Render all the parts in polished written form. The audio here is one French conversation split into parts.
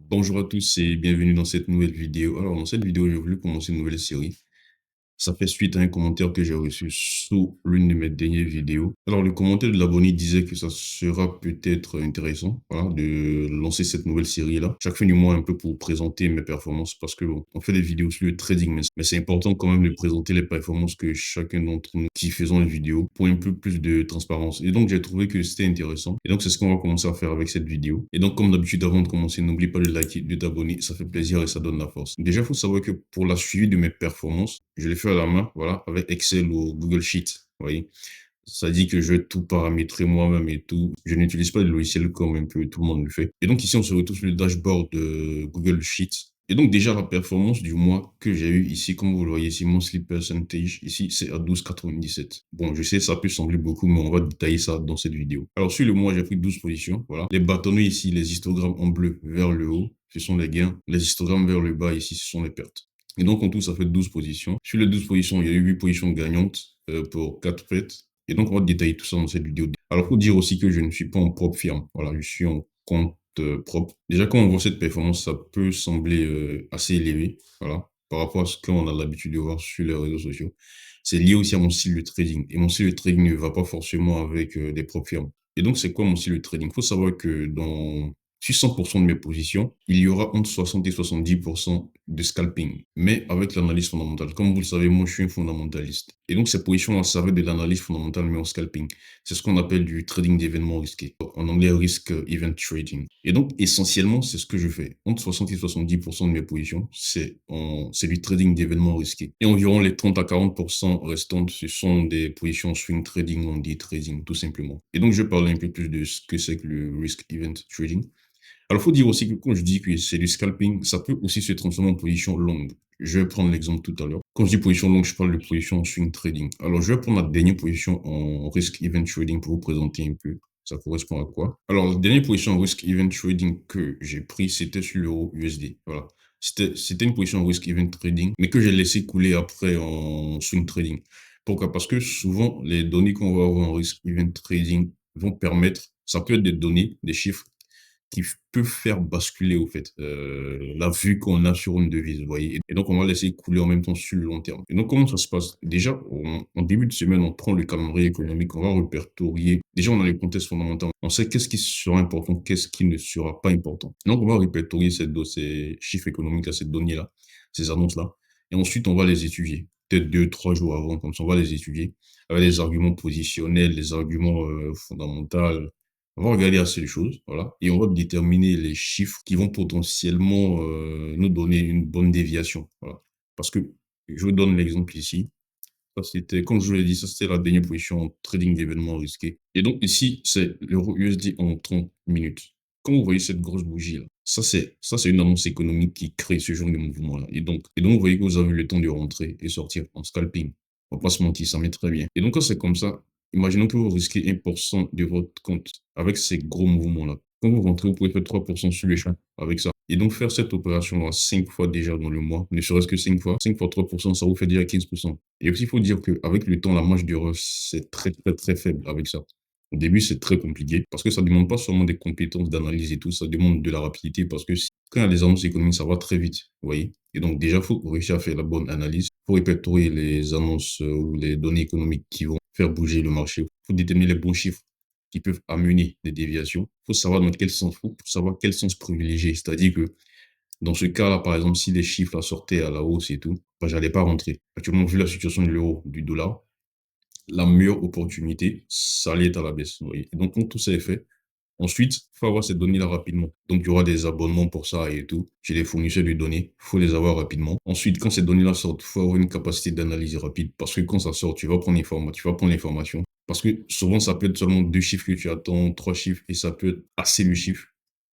Bonjour à tous et bienvenue dans cette nouvelle vidéo. Alors, dans cette vidéo, j'ai voulu commencer une nouvelle série. Ça fait suite à un commentaire que j'ai reçu sous l'une de mes dernières vidéos. Alors, le commentaire de l'abonné disait que ça sera peut-être intéressant, voilà, de lancer cette nouvelle série-là. Chaque fin du mois, un peu pour présenter mes performances parce que bon, on fait des vidéos sur le trading, mais c'est important quand même de présenter les performances que chacun d'entre nous qui faisons les vidéos pour un peu plus de transparence. Et donc, j'ai trouvé que c'était intéressant. Et donc, c'est ce qu'on va commencer à faire avec cette vidéo. Et donc, comme d'habitude, avant de commencer, n'oublie pas de liker, de t'abonner. Ça fait plaisir et ça donne la force. Déjà, il faut savoir que pour la suivi de mes performances, je l'ai fait à la main, voilà, avec Excel ou Google Sheet. Vous voyez, ça dit que je vais tout paramétrer moi-même et tout. Je n'utilise pas de logiciel comme un peu tout le monde le fait. Et donc ici, on se retrouve sur le dashboard de Google Sheets. Et donc déjà, la performance du mois que j'ai eu ici, comme vous le voyez ici, monthly percentage, ici, c'est à 12,97. Bon, je sais, ça peut sembler beaucoup, mais on va détailler ça dans cette vidéo. Alors sur le mois, j'ai pris 12 positions, voilà. Les bâtonnets ici, les histogrammes en bleu vers le haut, ce sont les gains. Les histogrammes vers le bas ici, ce sont les pertes. Et donc, en tout, ça fait 12 positions. Sur les 12 positions, il y a eu 8 positions gagnantes pour 4 pertes. Et donc, on va détailler tout ça dans cette vidéo. Alors, il faut dire aussi que je ne suis pas en propre firme. Voilà, je suis en compte propre. Déjà, quand on voit cette performance, ça peut sembler assez élevé, voilà, par rapport à ce qu'on a l'habitude de voir sur les réseaux sociaux. C'est lié aussi à mon style de trading. Et mon style de trading ne va pas forcément avec des propres firmes. Et donc, c'est quoi mon style de trading? Il faut savoir que sur 100% de mes positions, il y aura entre 60 et 70% de scalping, mais avec l'analyse fondamentale. Comme vous le savez, moi, je suis un fondamentaliste. Et donc, ces positions-là, ça va de l'analyse fondamentale, mais en scalping. C'est ce qu'on appelle du trading d'événements risqués. En anglais, risk event trading. Et donc, essentiellement, c'est ce que je fais. Entre 60 et 70% de mes positions, c'est du trading d'événements risqués. Et environ les 30 à 40% restantes, ce sont des positions swing trading ou day trading, tout simplement. Et donc, je vais parler un peu plus de ce que c'est que le risk event trading. Alors, il faut dire aussi que quand je dis que c'est du scalping, ça peut aussi se transformer en position longue. Je vais prendre l'exemple tout à l'heure. Quand je dis position longue, je parle de position swing trading. Alors, je vais prendre la dernière position en risk event trading pour vous présenter un peu. Ça correspond à quoi? Alors, la dernière position en risk event trading que j'ai pris, c'était sur l'euro USD. Voilà. C'était une position en risk event trading, mais que j'ai laissé couler après en swing trading. Pourquoi? Parce que souvent, les données qu'on va avoir en risk event trading vont permettre, ça peut être des données, des chiffres qui peut faire basculer au fait la vue qu'on a sur une devise, vous voyez. Et donc on va laisser couler en même temps sur le long terme. Et donc comment ça se passe? Déjà, en début de semaine, on prend le calendrier économique, on va répertorier. Déjà, on a les contextes fondamentaux. On sait qu'est-ce qui sera important, qu'est-ce qui ne sera pas important. Donc on va répertorier ces chiffres économiques, ces données-là, ces annonces-là. Et ensuite, on va les étudier. Peut-être 2, 3 jours avant, comme ça, on va les étudier avec les arguments positionnels, les arguments fondamentaux. On va regarder assez de choses, voilà, et on va déterminer les chiffres qui vont potentiellement nous donner une bonne déviation, voilà. Parce que je vous donne l'exemple ici. Ça, c'était, comme je vous l'ai dit, ça c'était la dernière position en trading d'événements risqués. Et donc ici, c'est l'euro USD en 30 minutes. Quand vous voyez cette grosse bougie là, ça c'est une annonce économique qui crée ce genre de mouvement-là. Et donc vous voyez que vous avez le temps de rentrer et sortir en scalping. On va pas se mentir, ça met très bien. Et donc quand c'est comme ça, imaginons que vous risquez 1% de votre compte avec ces gros mouvements-là. Quand vous rentrez, vous pouvez faire 3% sur les champs avec ça. Et donc, faire cette opération-là 5 fois déjà dans le mois, ne serait-ce que 5 fois 3%, ça vous fait déjà 15%. Et aussi, il faut dire qu'avec le temps, la marge d'erreur, c'est très, très, très faible avec ça. Au début, c'est très compliqué parce que ça ne demande pas seulement des compétences d'analyse et tout, ça demande de la rapidité parce que quand il y a des annonces économiques, ça va très vite, vous voyez. Et donc, déjà, il faut réussir à faire la bonne analyse. Il faut répertorier les annonces ou les données économiques qui vont faire bouger le marché. Il faut déterminer les bons chiffres qui peuvent amener des déviations. Il faut savoir dans quel sens, faut savoir quel sens privilégier. C'est-à-dire que dans ce cas-là, par exemple, si les chiffres là, sortaient à la hausse et tout, bah, j'allais pas rentrer. Actuellement, vu la situation de l'euro, du dollar, la meilleure opportunité, ça allait être à la baisse. Vous voyez. Et donc, quand tout ça est fait, ensuite, il faut avoir ces données-là rapidement. Donc, il y aura des abonnements pour ça et tout. J'ai des fournisseurs de données, il faut les avoir rapidement. Ensuite, quand ces données-là sortent, il faut avoir une capacité d'analyse rapide parce que quand ça sort, tu vas prendre l'information. Parce que souvent, ça peut être seulement 2 chiffres que tu attends, 3 chiffres, et ça peut être assez de chiffres,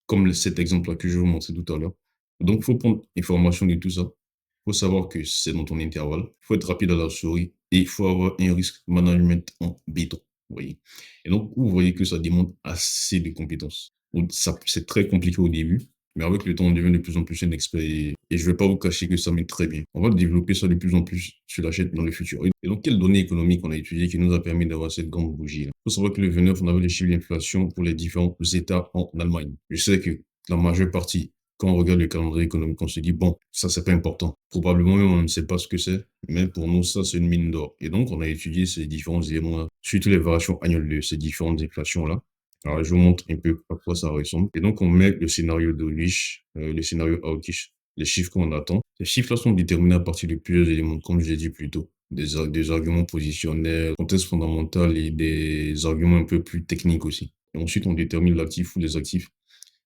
comme cet exemple-là que je vous montrer tout à l'heure. Donc, il faut prendre information de tout ça. Il faut savoir que c'est dans ton intervalle. Il faut être rapide à la souris et il faut avoir un risque management en béton. Vous voyez. Et donc, vous voyez que ça demande assez de compétences. Donc, ça, c'est très compliqué au début, mais avec le temps, on devient de plus en plus un expert. Et je ne vais pas vous cacher que ça m'est très bien. On va développer ça de plus en plus sur la chaîne dans le futur. Et donc, quelles données économiques on a étudiées qui nous a permis d'avoir cette grande bougie-là? Il faut savoir que le 29, on avait les chiffres d'inflation pour les différents États en Allemagne. Je sais que la majeure partie, quand on regarde le calendrier économique, on se dit, bon, ça, c'est pas important. Probablement, même, on ne sait pas ce que c'est, mais pour nous, ça, c'est une mine d'or. Et donc, on a étudié ces différents éléments-là, surtout les variations annuelles de ces différentes inflations-là. Alors, je vous montre un peu à quoi ça ressemble. Et donc, on met le scénario Dawkins, le scénario Hawkish, les chiffres qu'on attend. Ces chiffres-là sont déterminés à partir de plusieurs éléments, comme je l'ai dit plus tôt. Des arguments positionnels, contexte fondamental et des arguments un peu plus techniques aussi. Et ensuite, on détermine l'actif ou les actifs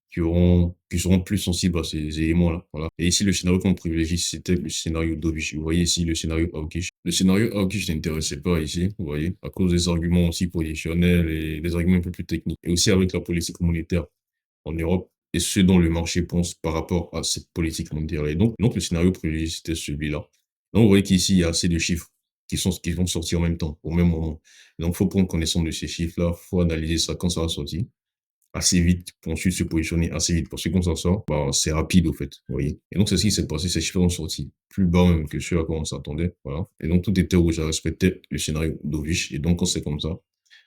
qui seront plus sensibles à ces éléments-là. Voilà. Et ici, le scénario qu'on privilégie, c'était le scénario Dobich. Vous voyez ici le scénario Hawkish. Le scénario Hawkish n'intéressait pas ici, vous voyez, à cause des arguments aussi positionnels et des arguments un peu plus techniques. Et aussi avec la politique monétaire en Europe et ce dont le marché pense par rapport à cette politique monétaire. Et donc le scénario privilégié, c'était celui-là. Donc, vous voyez qu'ici, il y a assez de chiffres qui vont sortir en même temps, au même moment. Donc, il faut prendre connaissance de ces chiffres-là, il faut analyser ça quand ça va sortir assez vite pour ensuite se positionner assez vite. Parce que quand ça sort, bah, c'est rapide au fait, vous voyez. Et donc, c'est ce qui s'est passé, ces chiffres sont sortis plus bas même que ceux à quoi on s'attendait, voilà. Et donc, tout était rouge, à respecter le scénario Dovich. Et donc, quand c'est comme ça,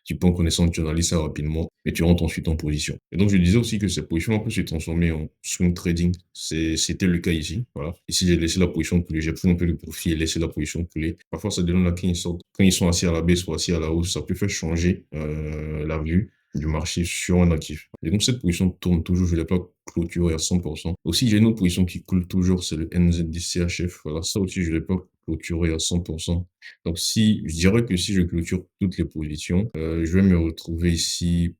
tu prends connaissance, tu analyses ça rapidement et tu rentres ensuite en position. Et donc, je disais aussi que cette position peut se transformer en swing trading. C'était le cas ici, voilà. Ici, j'ai laissé la position couler, j'ai pris un peu le profit et laissé la position couler. Parfois, ça donne là quand ils sont assis à la baisse ou assis à la hausse, ça peut faire changer la vue du marché sur un actif. Et donc, cette position tourne toujours, je ne l'ai pas clôturée à 100%. Aussi, j'ai une autre position qui coule toujours, c'est le NZDCHF. Voilà, ça aussi, je ne l'ai pas clôturé à 100%. Donc, je dirais que si je clôture toutes les positions, je vais me retrouver ici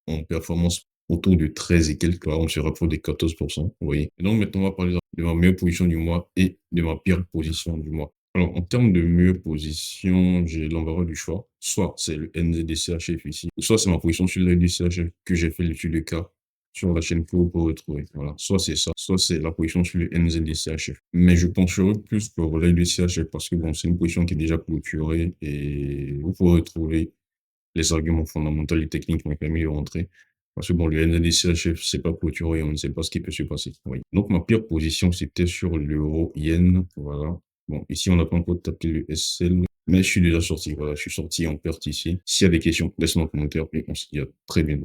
en performance autour de 13 et quelques, on se rapproche des 14%, vous voyez. Et donc, maintenant, on va parler de ma meilleure position du mois et de ma pire position du mois. Alors, en termes de meilleure position, j'ai l'embarras du choix. Soit c'est le NZDCHF ici, soit c'est ma position sur le NZDCHF que j'ai fait l'étude de cas sur la chaîne que vous pouvez retrouver. Voilà. Soit c'est ça, soit c'est la position sur le NZDCHF. Mais je pencherai plus pour le NZDCHF parce que bon, c'est une position qui est déjà clôturée et vous pouvez retrouver les arguments fondamentaux et techniques qui m'ont permis de rentrer. Parce que bon, le NZDCHF, c'est pas clôturé, on ne sait pas ce qui peut se passer. Oui. Donc, ma pire position, c'était sur l'euro-yen. Voilà. Bon, ici, on n'a pas encore tapé le SL, mais je suis déjà sorti. Voilà, je suis sorti en perte ici. S'il y a des questions, laissez-moi en commentaire et on se dit à très bientôt.